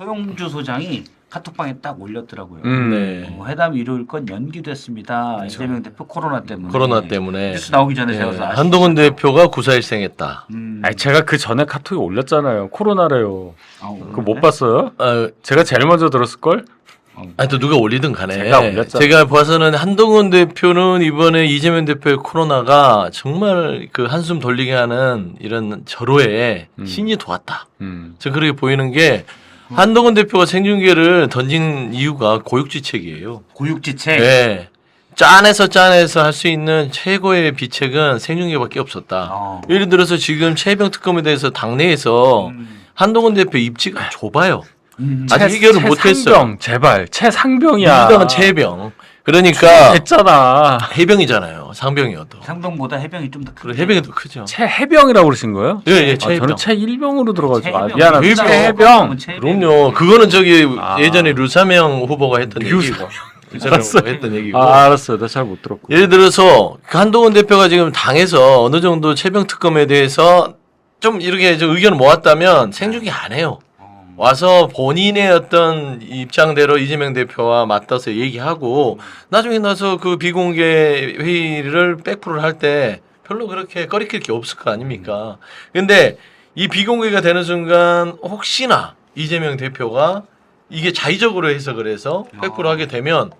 소영주 소장이 카톡방에 딱 올렸더라고요. 네. 회담 이룰 건 연기됐습니다. 이재명 대표 코로나 때문에. 코로나 때문에. 뉴스 나오기 전에 네. 제가 그래서 한동훈 대표가 구사일생했다. 아니 제가 그 전에 카톡에 올렸잖아요. 코로나래요. 그거 못 봤어요? 아, 제가 제일 먼저 들었을 걸. 또 누가 올리든 간에 제가 올렸잖아요. 제가 봐서는 한동훈 대표는 이번에 이재명 대표의 코로나가 정말 그 한숨 돌리게 하는 이런 절호에 신이 도왔다. 저 그렇게 보이는 게 한동훈 대표가 생중계를 던진 이유가 고육지책이에요. 고육지책. 네. 짠해서 할 수 있는 최고의 비책은 생중계밖에 없었다. 예를 들어서 지금 최혜병 특검에 대해서 당내에서 한동훈 대표 입지가 좁아요. 아직 해결을 못했어요. 최상병 제발 최상병이야. 민주당은 최혜병. 그러니까 했잖아. 해병이잖아요. 상병이어도. 상병보다 해병이 좀 더 그리고 크죠. 해병이 더 크죠. 최해병이라고 그러신 거예요? 예, 예, 아, 최혜병. 저는 최일병으로 들어가지고 최해병. 미안합니다. 최해병. 그럼요. 그거는 저기 예전에 류사명 후보가 했던 얘기고. 류사명 후보가 했던 얘기고. 알았어요. 나 잘 못 들었고. 예를 들어서 한동훈 대표가 지금 당에서 어느 정도 최병 특검에 대해서 좀 이렇게 좀 의견을 모았다면 생중계 안 해요. 와서 본인의 어떤 입장대로 이재명 대표와 맞닿아서 얘기하고 나중에 나서 그 비공개 회의를 백프로를 할 때 별로 그렇게 꺼리낄 게 없을 거 아닙니까? 근데 이 비공개가 되는 순간 혹시나 이재명 대표가 이게 자의적으로 해석을 해서 백프로 하게 되면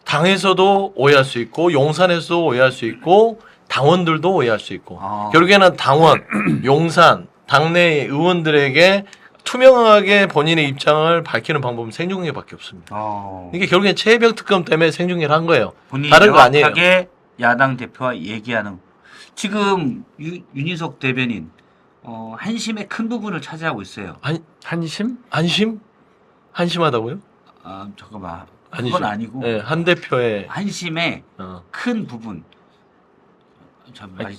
당에서도 오해할 수 있고 용산에서도 오해할 수 있고 당원들도 오해할 수 있고 결국에는 당원, 용산, 당내 의원들에게 투명하게 본인의 입장을 밝히는 방법은 생중계밖에 없습니다. 이게 결국엔 최혜병 특검 때문에 생중계를 한 거예요. 다른 거 아니에요. 명확하게 야당 대표와 얘기하는. 지금 윤희석 대변인 한심의 큰 부분을 차지하고 있어요. 한심? 한심하다고요? 잠깐만. 아니죠. 그건 아니고. 네, 한 대표의 한심의 큰 부분.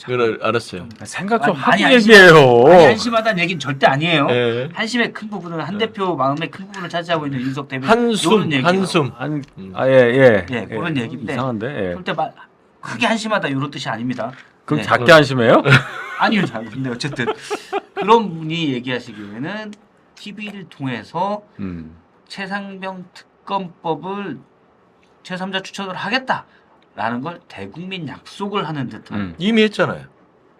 그걸 알았어요. 생각 좀 아니, 하고 한심- 얘기해요. 아니, 한심하다는 얘기는 절대 아니에요. 네. 한심의 큰 부분은 한 대표 마음의 큰 부분을 차지하고 있는 윤석 대변인. 한숨, 요런 얘기예요. 한숨. 예, 그런 얘기인데. 이상한데. 예. 그런데 크게 한심하다 이런 뜻이 아닙니다. 그럼 네. 작게 한심해요? 아니요, 근데 어쨌든 그런 분이 얘기하시기에는 TV를 통해서 최상병 특검법을 제3자 추천을 하겠다라는 걸 대국민 약속을 하는 듯한. 이미 했잖아요.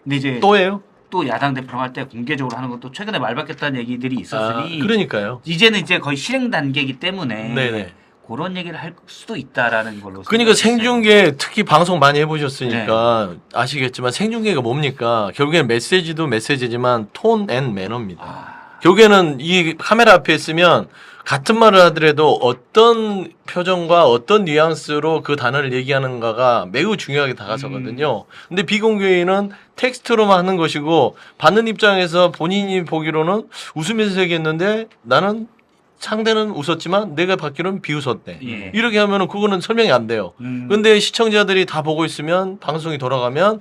근데 이제 또 해요? 또 야당 대표랑 할 때 공개적으로 하는 것도 최근에 말 바뀌었다는 얘기들이 있었으니 그러니까요. 이제는 이제 거의 실행 단계이기 때문에 네네. 그런 얘기를 할 수도 있다라는 걸로. 그러니까 생각했어요. 생중계 특히 방송 많이 해보셨으니까 아시겠지만 생중계가 뭡니까? 결국엔 메시지도 메시지지만 톤 앤 매너입니다. 결국에는 이 카메라 앞에 있으면 같은 말을 하더라도 어떤 표정과 어떤 뉘앙스로 그 단어를 얘기하는가가 매우 중요하게 다가서거든요. 근데 비공개는 텍스트로만 하는 것이고 받는 입장에서 본인이 보기로는 웃으면서 얘기했는데 나는 상대는 웃었지만 내가 받기로는 비웃었네. 예. 이렇게 하면은 그거는 설명이 안 돼요. 근데 시청자들이 다 보고 있으면 방송이 돌아가면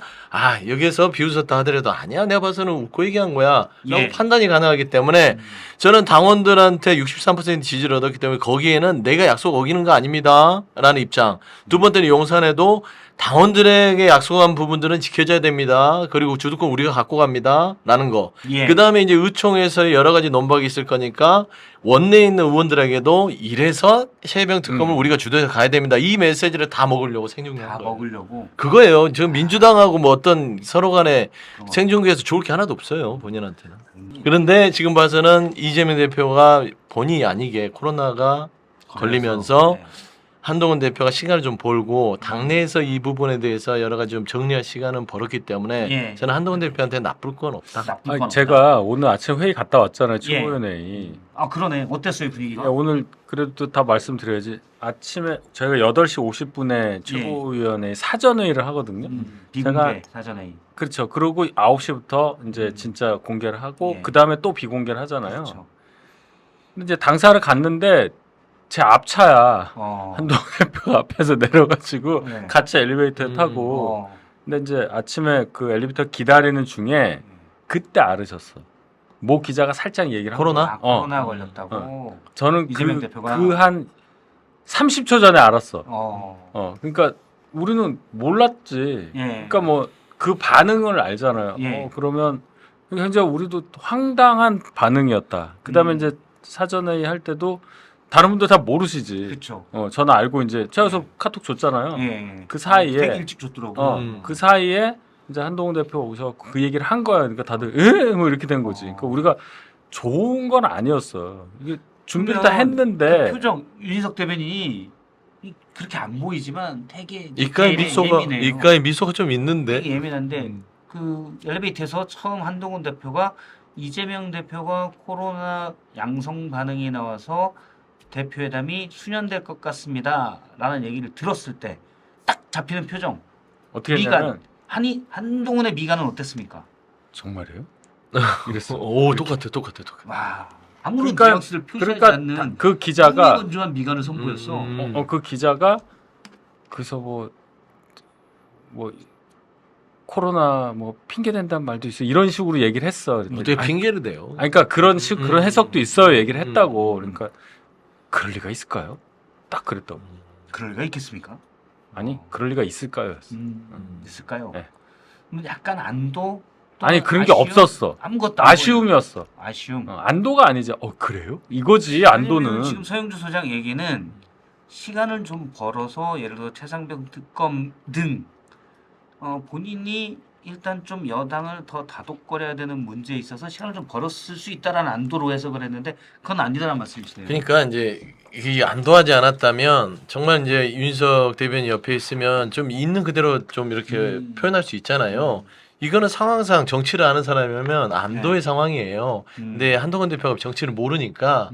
여기서 비웃었다 하더라도 아니야 내가 봐서는 웃고 얘기한 거야 라고 판단이 가능하기 때문에 저는 당원들한테 63% 지지를 얻었기 때문에 거기에는 내가 약속 어기는 거 아닙니다 라는 입장. 두 번째는 용산에도 당원들에게 약속한 부분들은 지켜져야 됩니다. 그리고 주도권 우리가 갖고 갑니다. 라는 거. 그 다음에 이제 의총에서 여러 가지 논박이 있을 거니까 원내에 있는 의원들에게도 이래서 최혜병 특검을 우리가 주도해서 가야 됩니다. 이 메시지를 다 먹으려고 생중계한 다 거예요. 먹으려고. 그거예요. 지금 민주당하고 뭐 어떤 서로 간에 생중계에서 좋을 게 하나도 없어요. 본인한테는. 그런데 지금 봐서는 이재명 대표가 본의 아니게 코로나가 걸리면서 한동훈 대표가 시간을 좀 벌고 당내에서 이 부분에 대해서 여러 가지 좀 정리할 시간은 벌었기 때문에 저는 한동훈 대표한테 나쁠 건 없다. 아니, 제가 오늘 아침 회의 갔다 왔잖아요. 최고위원회의. 그러네. 어땠어요 분위기가? 오늘 그래도 다 말씀드려야지. 아침에 저희가 8시 50분에 최고위원회 사전회의를 하거든요. 비공개 사전회의. 그렇죠. 그러고 9시부터 이제 진짜 공개를 하고 그다음에 또 비공개를 하잖아요. 그렇죠. 근데 이제 당사를 갔는데 제 앞차야. 한동훈 대표 앞에서 내려가지고 같이 엘리베이터에 타고. 근데 이제 아침에 그 엘리베이터 기다리는 중에 그때 알으셨어. 모 기자가 살짝 얘기를 코로나? 코로나 걸렸다고. 저는 이재명 대표가 그 한 30초 전에 알았어. 그러니까 우리는 몰랐지. 그러니까 뭐 그 반응을 알잖아요. 그러면 현재 우리도 황당한 반응이었다. 그다음에 이제 사전회의 할 때도 다른 분들 다 모르시지. 그렇죠. 저는 알고 이제 최여서 카톡 줬잖아요. 예. 그 사이에 되게 일찍 줬더라고. 그 사이에 이제 한동훈 대표가 오셔서 그 얘기를 한 거야. 그러니까 다들 뭐 이렇게 된 거지. 그러니까 우리가 좋은 건 아니었어. 이게 준비를 다 했는데 그 표정 윤희석 대변인이 그렇게 안 보이지만 되게 이가의 미소가 좀 있는데. 되게 예민한데 그 엘리베이터에서 처음 한동훈 대표가 이재명 대표가 코로나 양성 반응이 나와서 대표회담이 수년될 것 같습니다라는 얘기를 들었을 때 딱 잡히는 표정. 어떻게 미간. 했냐면 한동훈의 미간은 어땠습니까? 정말이에요? 이랬어. 오 똑같아. 와 아무런 그러니까- 뉘앙스를 표시하지 않는 그 기자가 건조한 미간을 선보였어. 그 기자가 그래서 뭐 코로나 뭐 핑계 댄다는 말도 있어 이런 식으로 얘기를 했어. 어떻게 핑계를 대요? 그러니까 그런 그런 해석도 있어요. 얘기를 했다고. 그러니까 그럴 리가 있을까요? 딱 그랬다고. 그럴 리가 있겠습니까? 아니 그럴 리가 있을까요? 있을까요? 네. 그럼 약간 안도? 또 아니 그런 게 아쉬움? 없었어. 아무것도 안 아쉬움이었어. 보여요. 아쉬움. 안도가 아니지. 그래요? 이거지 안도는. 왜냐면 지금 서영주 소장 얘기는 시간을 좀 벌어서 예를 들어 최상병 특검 등 본인이 일단 좀 여당을 더 다독거려야 되는 문제에 있어서 시간을 좀 벌었을 수 있다라는 안도로 해석을 했는데 그건 아니다라는 말씀이시네요. 그러니까 이제 이 안도하지 않았다면 정말 이제 윤석 대변인 옆에 있으면 좀 있는 그대로 좀 이렇게 표현할 수 있잖아요. 이거는 상황상 정치를 아는 사람이면 안도의 상황이에요. 근데 한동훈 대표가 정치를 모르니까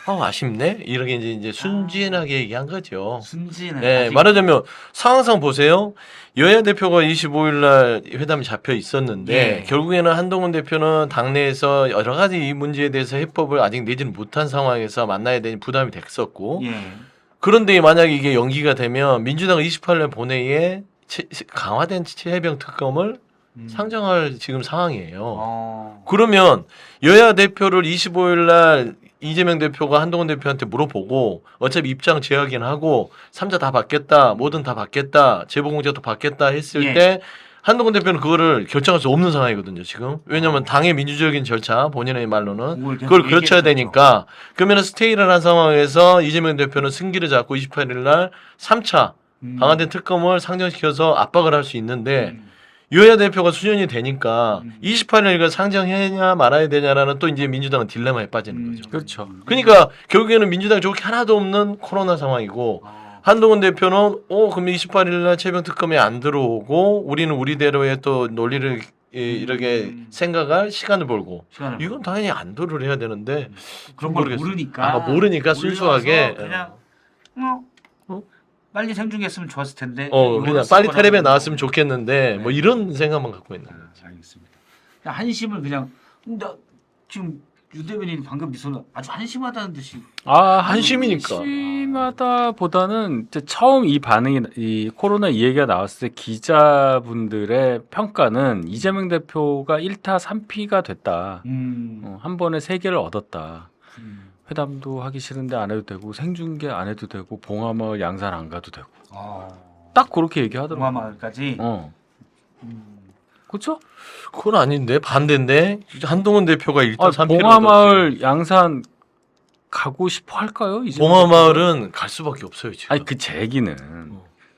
아쉽네 이렇게 이제 순진하게 얘기한 거죠. 순진해. 네, 말하자면 상황상 보세요. 여야 대표가 25일 날 회담이 잡혀 있었는데 예. 결국에는 한동훈 대표는 당내에서 여러 가지 이 문제에 대해서 해법을 아직 내지는 못한 상황에서 만나야 되니 부담이 됐었고 예. 그런데 만약에 이게 연기가 되면 민주당 28일 본회의에 강화된 해병 특검을 상정할 지금 상황이에요. 그러면 여야 대표를 25일 날 이재명 대표가 한동훈 대표한테 물어보고 어차피 입장 재확인하고 3자 다 받겠다, 뭐든 다 받겠다, 제보공제도 받겠다 했을 예. 때 한동훈 대표는 그거를 결정할 수 없는 상황이거든요, 지금. 왜냐하면 당의 민주적인 절차, 본인의 말로는 그걸 그렇쳐야 되니까 그러면 스테이를 한 상황에서 이재명 대표는 승기를 잡고 28일 날 3차 강화된 특검을 상정시켜서 압박을 할 수 있는데 여야 대표가 수년이 되니까 28일 이걸 상정해야 말아야 되냐라는 또 이제 민주당은 딜레마에 빠지는 거죠. 그렇죠. 그러니까 결국에는 민주당 좋을 게 하나도 없는 코로나 상황이고 한동훈 대표는 그럼 28일 날 최병 특검에 안 들어오고 우리는 우리대로의 또 논리를 이렇게 생각할 시간을 벌고 이건 당연히 안도를 해야 되는데 그런 걸 모르겠어요. 모르니까 모르니까 순수하게 그냥 빨리 생중계했으면 좋았을 텐데 그냥 빨리 텔레비에 나왔으면 좋겠는데 뭐 이런 생각만 갖고 있는 거죠. 알겠습니다. 그냥 한심을 그냥 나 지금 유 대변인 방금 미소는 아주 한심하다는 듯이 한심이니까. 한심하다보다는 이제 처음 이 반응이 이 코로나 이 얘기가 나왔을 때 기자분들의 평가는 이재명 대표가 1타 3피가 됐다. 한 번에 3개를 얻었다. 회담도 하기 싫은데 안 해도 되고 생중계 안 해도 되고 봉화마을 양산 안 가도 되고 딱 그렇게 얘기하더라고요. 봉화마을까지. 그렇죠? 그건 아닌데 반대인데 한동훈 대표가 일단 3피를 봉화마을 양산 가고 싶어 할까요? 이제 봉화마을은 갈 수밖에 없어요 지금. 아니 그 제 얘기는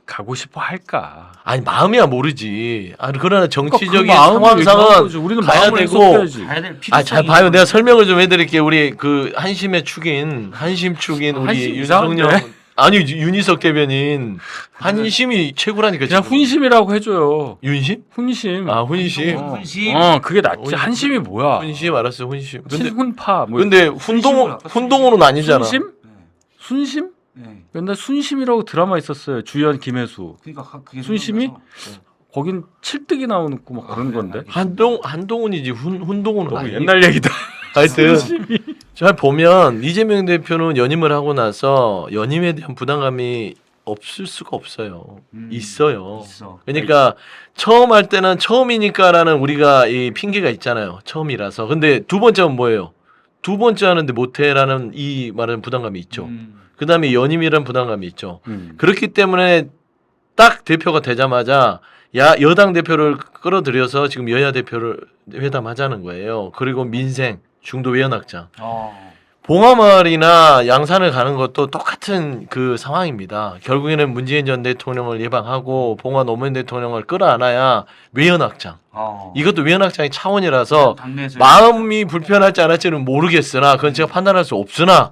가고 싶어 할까? 아니 마음이야 모르지. 그러나 정치적인 그러니까 그 마음을 상황상은 우리는 가야 마음을 되고. 해석해야지. 가야 될 잘 필요성이 봐요. 내가 설명을 좀 해드릴게요. 우리 그 한심의 축인 우리 한심 윤석열 이상한데? 아니 윤희석 대변인 한심이 최고라니까. 그냥 지금. 훈심이라고 해줘요. 윤심? 훈심. 훈심. 훈심. 그게 낫지. 한심이 뭐야? 훈심 알았어 훈심. 근데 친훈파. 뭐 근데 훈동호는 아니잖아. 순심? 순심? 네. 옛날 순심이라고 드라마 있었어요. 주연 김혜수. 그러니까 그게 순심이? 생각나서. 거긴 칠뜨기 나오는 거 막 그런 건데. 한동훈이지 훈동호는 너무 아니. 옛날 얘기다. 하여튼 잘 보면 이재명 대표는 연임을 하고 나서 연임에 대한 부담감이 없을 수가 없어요. 있어요. 있어. 그러니까 처음 할 때는 처음이니까라는 우리가 이 핑계가 있잖아요. 처음이라서. 근데 두 번째는 뭐예요? 두 번째 하는데 못해라는 이 말은 부담감이 있죠. 그다음에 연임이라는 부담감이 있죠. 그렇기 때문에 딱 대표가 되자마자 여당 대표를 끌어들여서 지금 여야 대표를 회담하자는 거예요. 그리고 민생, 중도 외연확장. 봉화마을이나 양산을 가는 것도 똑같은 그 상황입니다. 결국에는 문재인 전 대통령을 예방하고 봉화 노무현 대통령을 끌어안아야 외연확장. 이것도 외연확장의 차원이라서 당내에서 마음이 불편할지 않을지는 모르겠으나 그건 제가 판단할 수 없으나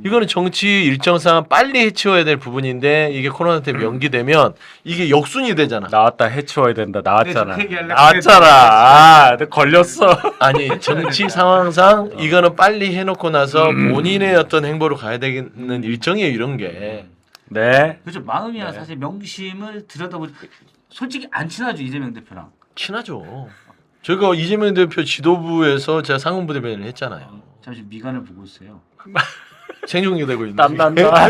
이거는 정치 일정상 빨리 해치워야 될 부분인데 이게 코로나 때문에 연기되면 이게 역순이 되잖아. 나왔다 해치워야 된다. 나왔잖아. 그 얘기하려고 나왔잖아. 아, 걸렸어. 아니 정치 상황상 이거는 빨리 해놓고 나서 본인의 어떤 행보로 가야 되는 일정이에요 이런 게. 네. 그렇죠. 마음이야 사실 명심을 들여다보지 솔직히 안 친하죠 이재명 대표랑. 친하죠. 저희가 이재명 대표 지도부에서 제가 상근부 대변인을 했잖아요. 잠시 미간을 보고 있어요. 생중계 되고 있는. 땀난다.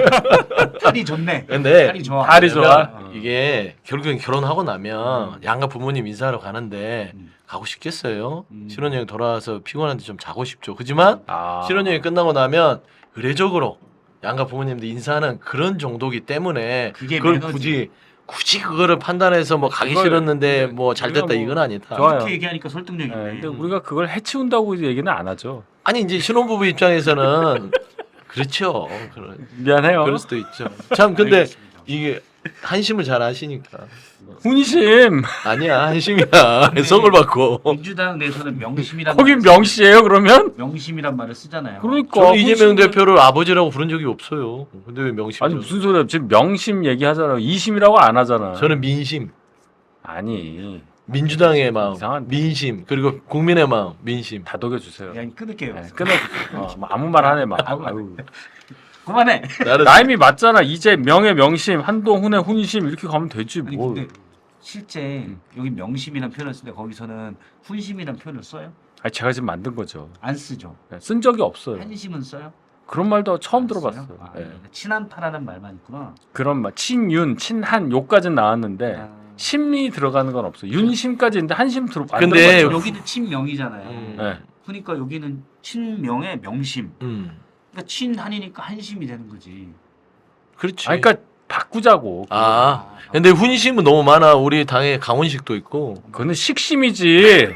탈이 좋네. 근데 탈이 좋아. 탈이 좋아. 이게 결국엔 결혼하고 나면 양가 부모님 인사하러 가는데 음. 가고 싶겠어요. 신혼여행 돌아와서 피곤한데 좀 자고 싶죠. 그지만 아. 신혼여행 끝나고 나면 의례적으로 양가 부모님들 인사하는 그런 정도기 때문에 그게 그걸 매너지. 굳이 그거를 판단해서 뭐 가기 그걸 싫었는데 뭐 잘 됐다 우리가 뭐 이건 아니다. 좋아요. 이렇게 얘기하니까 설득력이 네, 있네. 근데 우리가 그걸 해치운다고 얘기는 안 하죠. 아니 이제 신혼부부 입장에서는 그렇죠. 미안해요. 그럴 수도 있죠. 참 근데 알겠습니다. 이게 한심을 잘 아시니까. 훈심. 아니야 한심이야. 속을 받고. 민주당 내에서는 명심이란 거긴 말을 명시예요 그러면? 명심이란 말을 쓰잖아요. 그러니까 저는 이재명 훈심은- 대표를 아버지라고 부른 적이 없어요. 근데 왜 명심이죠? 아니 무슨 소리야? 지금 명심 얘기하잖아. 이심이라고 안 하잖아. 저는 민심, 아니 민주당의 마음, 이상한- 민심 그리고 국민의 마음, 민심. 다독여 주세요. 야, 끊을게요. 네, 끊어주세요. 뭐 아무 말 하네 막. 아유. 그만해. 나는 라임이 맞잖아. 이제 명예 명심, 한동훈의 훈심 이렇게 가면 되지 아니 뭐. 근데 실제 여기 명심이란 표현을 쓰는데 거기서는 훈심이란 표현을 써요? 아니 제가 지금 만든 거죠. 안 쓰죠. 네, 쓴 적이 없어요. 한심은 써요? 그런 말도 처음 안 들어봤어요. 써요? 아, 네. 친한파라는 말만 있구나. 그런 말 친윤, 친한 요까지는 나왔는데 아. 심이 들어가는 건 없어. 윤심까지 있는데 한심 안 근데 들어갔죠. 여기는 친명이잖아요. 네. 그러니까 여기는 친명의 명심. 음. 그러니까 친한이니까 한심이 되는 거지. 그렇지. 아니, 그러니까 바꾸자고. 아, 근데 훈심은 너무 많아. 우리 당에 강훈식도 있고. 그거는 식심이지.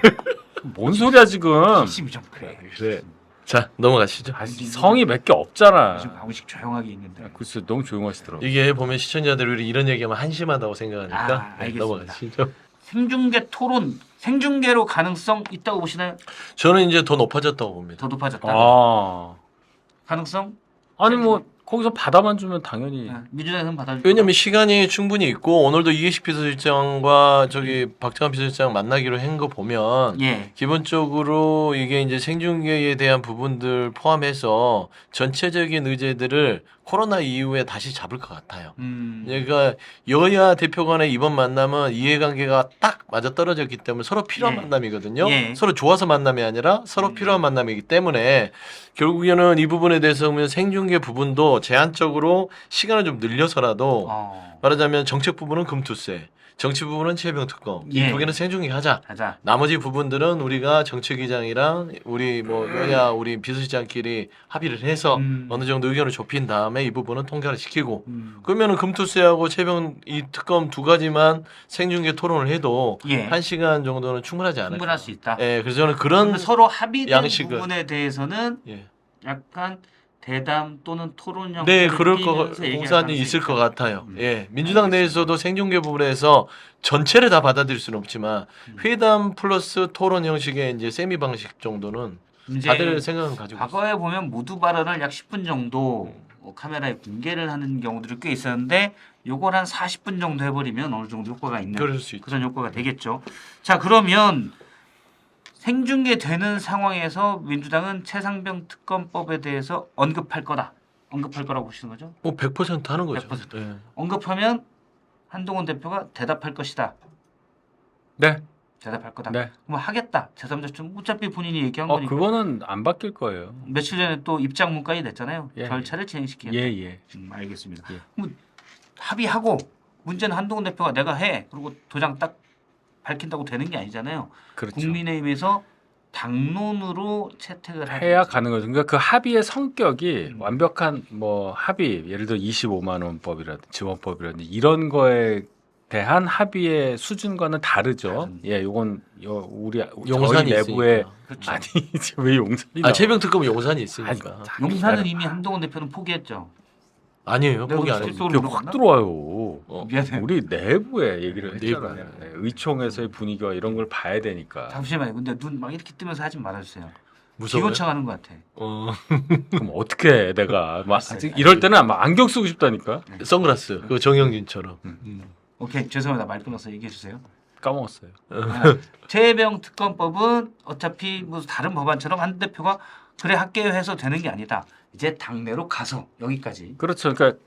뭔 소리야 지금? 한심이 좀 그래. 그래. 자 넘어가시죠. 아, 성이 몇 개 없잖아. 요즘 방식 조용하게 있는데. 글쎄 너무 조용하시더라고. 이게 보면 시청자들이 이런 얘기하면 한심하다고 생각하니까 아, 알겠습니다. 넘어가시죠. 생중계 토론, 생중계로 가능성 있다고 보시나요? 저는 이제 더 높아졌다고 봅니다. 더 높아졌다. 아, 가능성? 아니 뭐 거기서 받아만 주면 당연히. 민주당에서는 받아줄 왜냐면 시간이 충분히 있고 오늘도 이해식 비서실장과 저기 박정환 비서실장 만나기로 한 거 보면 예. 기본적으로 이게 이제 생중계에 대한 부분들 포함해서 전체적인 의제들을 코로나 이후에 다시 잡을 것 같아요. 그러니까 여야 대표 간의 이번 만남은 이해관계가 딱 맞아떨어졌기 때문에 서로 필요한 예. 만남이거든요. 예. 서로 좋아서 만남이 아니라 서로 필요한 만남이기 때문에 결국에는 이 부분에 대해서 보면 생중계 부분도 제한적으로 시간을 좀 늘려서라도 말하자면 정책 부분은 금투세, 정치 부분은 최병 특검 이 예. 두 개는 생중계 하자. 가자. 나머지 부분들은 우리가 정책위장이랑 우리 뭐 여야 우리 비서실장끼리 합의를 해서 어느 정도 의견을 좁힌 다음에 이 부분은 통과를 시키고 그러면은 금투세하고 최병 이 특검 두 가지만 생중계 토론을 해도 예. 1시간 정도는 충분하지 않을까. 충분할 수 있다. 예, 그래서 저는 그런 그러면 서로 합의된 양식을- 부분에 대해서는 예. 약간 대담 또는 토론 형태를 네, 그럴 거 띄면서 얘기할 공산이 가능성이 있을 것 있다. 같아요. 예, 민주당 내에서도 생중계 부분에서 전체를 다 받아들일 수는 없지만 회담 플러스 토론 형식의 이제 세미 방식 정도는 이제 다들 생각은 가지고 있어요. 과거에 보면 모두 발언을 약 10분 정도 카메라에 공개를 하는 경우들이 꽤 있었는데 요걸 한 40분 정도 해버리면 어느 정도 효과가 있는 그럴 수 있죠. 그런 효과가 되겠죠. 자 그러면 생중계되는 상황에서 민주당은 최상병 특검법에 대해서 언급할 거다. 언급할 거라고 보시는 거죠? 뭐 100% 하는 거죠. 100%. 예. 언급하면 한동훈 대표가 대답할 것이다. 네. 대답할 거다. 네. 그럼 하겠다. 제3자 좀 어차피 본인이 얘기한 어 거니까. 그거는 안 바뀔 거예요. 며칠 전에 또 입장문까지 냈잖아요. 예. 절차를 진행시키겠다. 예 예. 알겠습니다. 예. 그럼 합의하고 문제는 한동훈 대표가 내가 해. 그리고 도장 딱 밝힌다고 되는 게 아니잖아요. 그렇죠. 국민의힘에서 당론으로 채택을 해야 가는 거죠. 그러니까 그 합의의 성격이 완벽한 뭐 합의, 예를 들어 25만 원법이라든지 지원법이라든지 이런 거에 대한 합의의 수준과는 다르죠. 예, 요건 우리 용산이 저희 내부에 있으니까. 그렇죠. 아니 왜 용산이 아 최병 특검은 용산이 있으니까. 아니, 용산은 이미 한동훈 대표는 포기했죠. 아니에요. 내가 포기 안 그때 했어요. 또- 이게 확 들어와요. 미안해. 우리 내부에 얘기를 내부에. 했잖아요. 네, 의총에서의 분위기와 이런 걸 봐야 되니까. 잠시만요. 근데 눈 막 이렇게 뜨면서 하지 말아주세요. 무서워요. 기곤차가는 것 같아. 그럼 어떻게 해, 내가 막 아직 이럴 때는 막 안경 쓰고 싶다니까. 선글라스. 그 정영진처럼. 오케이 죄송합니다. 말 끊어서 얘기해 주세요. 까먹었어요. 최혜병 특검법은 어차피 뭐 다른 법안처럼 한 대표가 그래 할게요 해서 되는 게 아니다. 이제 당내로 가서 여기까지. 그렇죠. 그러니까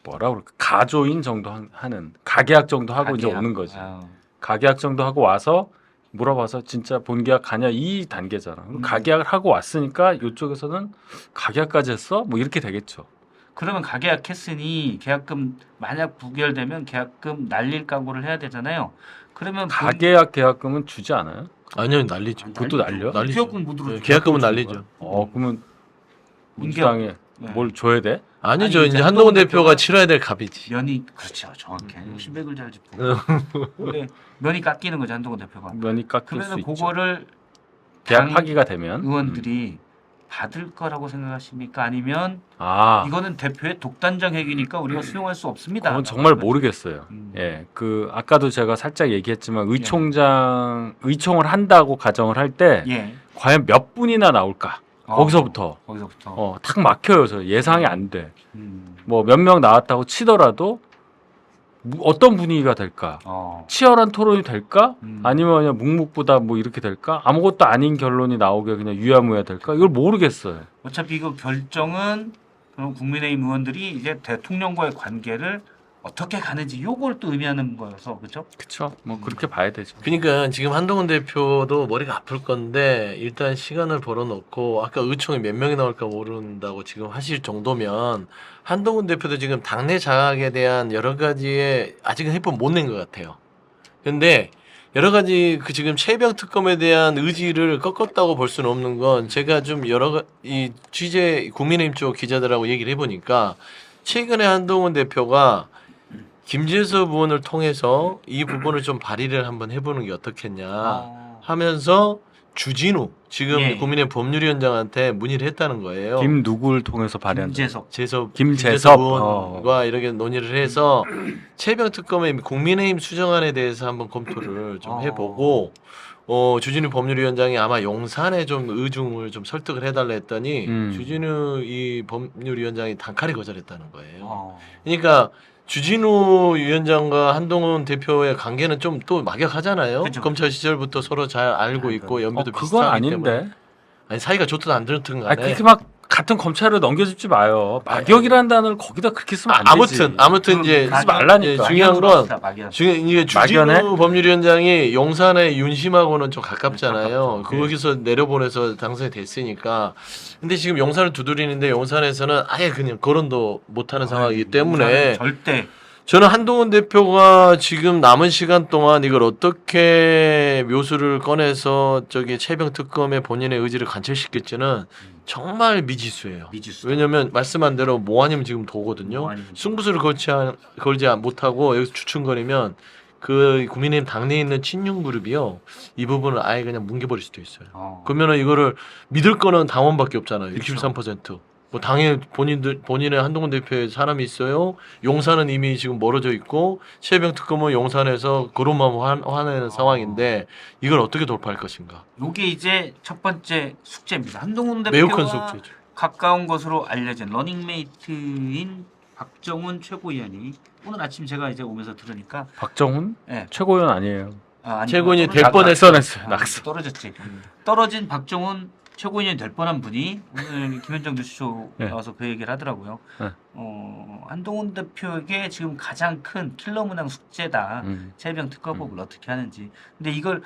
뭐라 그럴까 가조인 정도 하는 가계약 정도 하고 이제 가계약. 오는 거지. 아유. 가계약 정도 하고 와서 물어봐서 진짜 본계약 가냐 이 단계잖아. 그럼 가계약을 하고 왔으니까 이쪽에서는 가계약까지 했어? 뭐 이렇게 되겠죠. 그러면 가계약 했으니 계약금 만약 부결되면 계약금 날릴 각오를 해야 되잖아요. 그러면 가계약 계약금은 주지 않아요? 아니요 난리죠. 그것도 날려? 난리죠. 계약금 못 들어. 계약금은 난리죠. 그러면 민주당에 네. 뭘 줘야 돼? 아니죠. 아니, 이제 이제 한동훈 한동훈 대표가 대표가- 치러야 될 값이지. 면이 그렇죠 정확해. 신백을 잘 짚고. 근데 면이 깎이는 거죠 한동훈 대표가. 면이 깎일 수 그러면 있죠. 그거를 계약 당 파기가 되면 의원들이 받을 거라고 생각하십니까? 아니면 이거는 대표의 독단적 행위니까 우리가 수용할 수 없습니다. 그건 정말 모르겠어요. 음. 예, 그 아까도 제가 살짝 얘기했지만 의총을 한다고 가정을 할 때 예. 과연 몇 분이나 나올까? 거기서부터 거기서부터. 탁 막혀요. 저 예상이 안 돼. 음. 뭐 몇 명 나왔다고 치더라도 어떤 분위기가 될까? 치열한 토론이 될까? 아니면 그냥 묵묵부답 뭐 이렇게 될까? 아무것도 아닌 결론이 나오게 그냥 유야무야 될까? 이걸 모르겠어요. 어차피 이거 결정은 그럼 국민의힘 의원들이 이제 대통령과의 관계를 어떻게 가는지 요걸 또 의미하는 거여서 그렇죠? 그렇죠. 뭐 그렇게 봐야 되죠. 그러니까 지금 한동훈 대표도 머리가 아플 건데 일단 시간을 벌어놓고 아까 의총에 몇 명이 나올까 모른다고 지금 하실 정도면 한동훈 대표도 지금 당내 장악에 대한 여러 가지의 아직은 해법 못 낸 것 같아요. 근데 여러 가지 그 지금 최병 특검에 대한 의지를 꺾었다고 볼 수는 없는 건 제가 좀 여러 이 취재 국민의힘 쪽 기자들하고 얘기를 해보니까 최근에 한동훈 대표가 김재섭 의원을 통해서 이 부분을 좀 발의를 한번 해보는 게 어떻겠냐 하면서 주진우 지금 예. 국민의 법률위원장한테 문의를 했다는 거예요. 김 누구를 통해서 발의한 김재석. 김재섭 의원과 이렇게 논의를 해서 최병 특검의 국민의힘 수정안에 대해서 한번 검토를 좀 해보고 주진우 법률위원장이 아마 용산에 좀 의중을 좀 설득을 해달라 했더니 주진우 이 법률위원장이 단칼에 거절했다는 거예요. 그러니까 주진우 위원장과 한동훈 대표의 관계는 좀 또 막역하잖아요. 그쵸. 검찰 시절부터 서로 잘 알고 있고 연배도 그건 비슷하기 아닌데. 때문에 아니 사이가 좋든 안 좋든 간에 그렇게 막 같은 검찰을 넘겨주지 마요. 막역이라는 단어를 거기다 그렇게 쓰면 안 되지. 아무튼 이제 하지 말라니까. 예, 중요한 건 막연. 이게 막연해? 주진우 법률위원장이 용산의 윤심하고는 좀 가깝잖아요. 가깝죠. 거기서 내려보내서 당선이 됐으니까. 근데 지금 용산을 두드리는데 용산에서는 아예 그냥 거론도 못하는 상황이기 때문에 절대 저는 한동훈 대표가 지금 남은 시간 동안 이걸 어떻게 묘수를 꺼내서 저기 최병 특검의 본인의 의지를 관철시킬지는 정말 미지수예요. 미지수. 왜냐하면 말씀한 대로 뭐 아니면 지금 도거든요. 뭐 아니면 승부수를 걸지 못하고 여기서 추춘거리면 그 국민의힘 당내에 있는 친윤 그룹이요 이 부분을 아예 그냥 뭉개버릴 수도 있어요. 그러면은 이거를 믿을 거는 당원밖에 없잖아요. 63%. 뭐 당에 본인의 한동훈 대표의 사람이 있어요. 용산은 이미 지금 멀어져 있고 최병 특검은 용산에서 그룹만 화내는 상황인데 이걸 어떻게 돌파할 것인가? 요게 이제 첫 번째 숙제입니다. 한동훈 매우 큰 대표와 숙제죠. 가까운 것으로 알려진 러닝메이트인 박정훈 최고위원이 오늘 아침 제가 이제 오면서 들으니까 박정훈 네. 최고위원 아니에요. 아니, 최고위원이 떨어졌- 될 뻔했어요. 낙선. 떨어졌지. 떨어진 박정훈 최고위원이 될 뻔한 분이 오늘 김현정 뉴스쇼 네. 나와서 그 얘기를 하더라고요. 네. 한동훈 대표에게 지금 가장 큰 킬러 문항 숙제다. 최병 특검법을 어떻게 하는지. 근데 이걸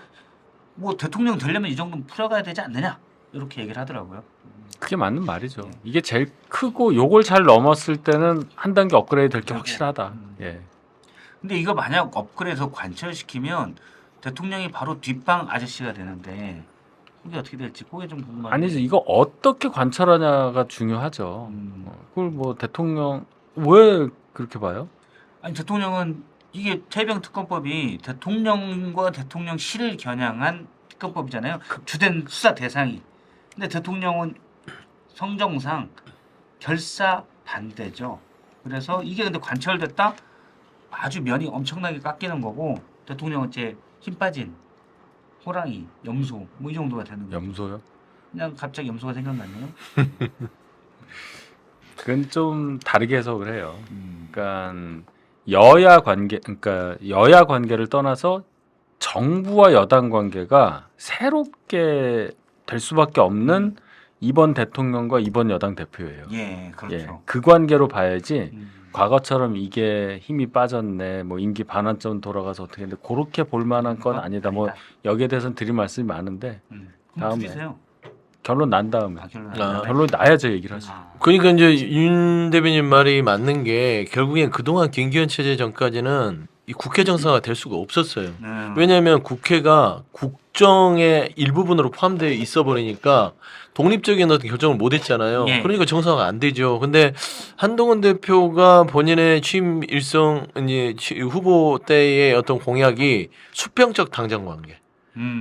뭐 대통령 되려면 이 정도는 풀어가야 되지 않느냐 이렇게 얘기를 하더라고요. 그게 맞는 말이죠. 이게 제일 크고 요걸 잘 넘었을 때는 한 단계 업그레이드 될 게 확실하다. 예. 근데 이거 만약 업그레이드해서 관철시키면 대통령이 바로 뒷방 아저씨가 되는데 그게 어떻게 될지 그게 좀 궁금한데. 아니지 이거 어떻게 관찰하냐가 중요하죠. 그걸 뭐 대통령 왜 그렇게 봐요? 아니 대통령은 이게 최병 특검법이 대통령과 대통령실을 겨냥한 특검법이잖아요. 주된 수사 대상이. 근데 대통령은 성정상 결사 반대죠. 그래서 이게 근데 관철됐다? 아주 면이 엄청나게 깎이는 거고 대통령은 이제 힘 빠진 호랑이, 염소 뭐 이 정도가 되는 거죠. 염소요? 그냥 갑자기 염소가 생각났네요. 그건 좀 다르게 해석을 해요. 그러니까 여야 관계를 떠나서 정부와 여당 관계가 새롭게 될 수밖에 없는 이번 대통령과 이번 여당 대표예요. 예, 그렇죠. 예, 그 관계로 봐야지 과거처럼 이게 힘이 빠졌네, 뭐 임기 반환점 돌아가서 어떻게 했는데 그렇게 볼 만한 건 아니다. 뭐 여기에 대해서는 드릴 말씀이 많은데 다음에 드리세요. 결론 난 다음에 결론 결론 나야죠 얘기를 하죠. 그러니까 이제 윤 대변인 말이 맞는 게 결국엔 그동안 김기현 체제 전까지는 이 국회 정상화 될 수가 없었어요. 왜냐하면 국회가 국정의 일부분으로 포함되어 있어 버리니까 독립적인 어떤 결정을 못 했잖아요. 예. 그러니까 정상화가 안 되죠. 근데 한동훈 대표가 본인의 취임 일성 이제 후보 때의 어떤 공약이 수평적 당정 관계.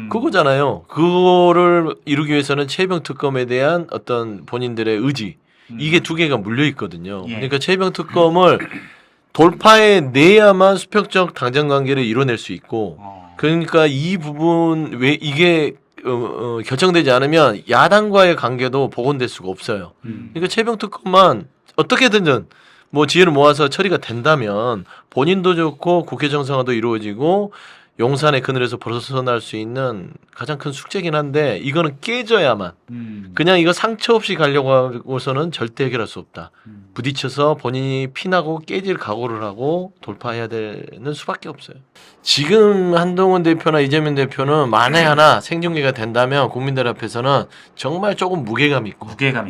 그거잖아요. 그거를 이루기 위해서는 최병 특검에 대한 어떤 본인들의 의지 이게 두 개가 물려 있거든요. 예. 그러니까 최병 특검을 돌파해 내야만 수평적 당정 관계를 이뤄낼 수 있고 그러니까 이 부분 왜 이게 결정되지 않으면 야당과의 관계도 복원될 수가 없어요. 그러니까 최병 특검만 어떻게든 뭐 지혜를 모아서 처리가 된다면 본인도 좋고 국회 정상화도 이루어지고 용산의 그늘에서 벗어날 수 있는 가장 큰 숙제긴 한데 이거는 깨져야만 그냥 이거 상처 없이 가려고 하고서는 절대 해결할 수 없다. 부딪혀서 본인이 피나고 깨질 각오를 하고 돌파해야 되는 수밖에 없어요. 지금 한동훈 대표나 이재명 대표는 만에 하나 생중계가 된다면 국민들 앞에서는 정말 조금 무게감 있고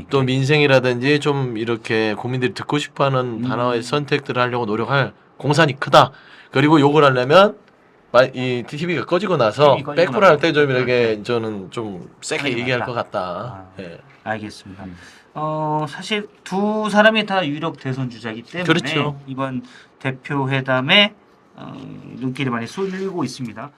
또 민생이라든지 좀 이렇게 국민들이 듣고 싶어하는 단어의 선택들을 하려고 노력할 공산이 크다. 그리고 욕을 하려면 이 TV가 꺼지고 나서 백프로 할 때 좀 이렇게 저는 좀 세게 얘기할 것 같다. 예. 알겠습니다. 사실 두 사람이 다 유력 대선 주자이기 때문에 그렇죠. 이번 대표 회담에 눈길이 많이 쏠리고 있습니다.